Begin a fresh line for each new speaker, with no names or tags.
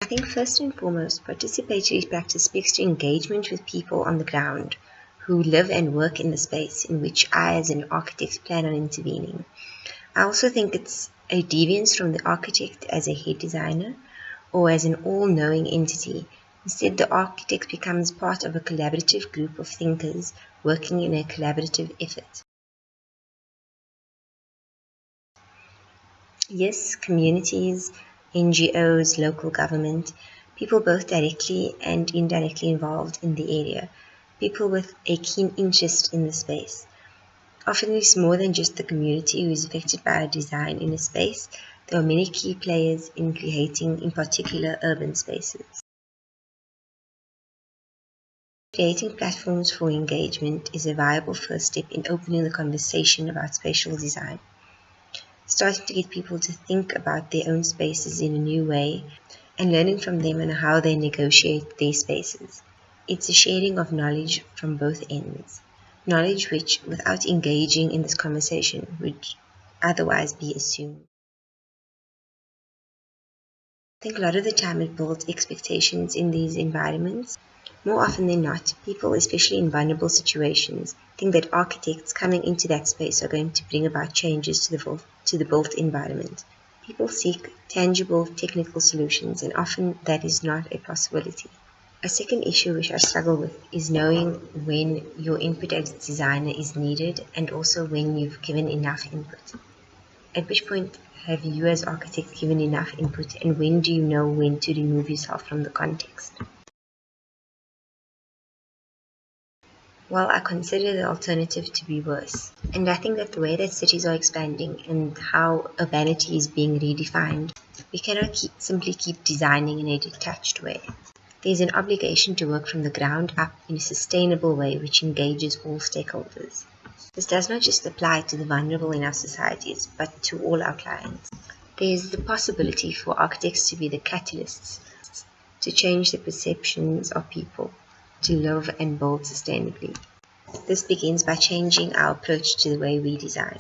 I think first and foremost, participatory practice speaks to engagement with people on the ground who live and work in the space in which I as an architect plan on intervening. I also think it's a deviance from the architect as a head designer or as an all-knowing entity. Instead, the architect becomes part of a collaborative group of thinkers working in a collaborative effort. Yes, communities, NGOs, local government, people both directly and indirectly involved in the area, people with a keen interest in the space. Often it's more than just the community who is affected by a design in a space. There are many key players in creating, in particular, urban spaces. Creating platforms for engagement is a viable first step in opening the conversation about spatial design. Starting to get people to think about their own spaces in a new way and learning from them on how they negotiate their spaces. It's a sharing of knowledge from both ends. Knowledge which, without engaging in this conversation, would otherwise be assumed. I think a lot of the time it builds expectations in these environments. More often than not, people, especially in vulnerable situations, think that architects coming into that space are going to bring about changes to the built environment. People seek tangible technical solutions, and often that is not a possibility. A second issue which I struggle with is knowing when your input as a designer is needed and also when you've given enough input. At which point have you as architect given enough input, and when do you know when to remove yourself from the context? Well, I consider the alternative to be worse. And I think that the way that cities are expanding and how urbanity is being redefined, we cannot simply keep designing in a detached way. There's an obligation to work from the ground up in a sustainable way which engages all stakeholders. This does not just apply to the vulnerable in our societies, but to all our clients. There's the possibility for architects to be the catalysts to change the perceptions of people to live and build sustainably. This begins by changing our approach to the way we design.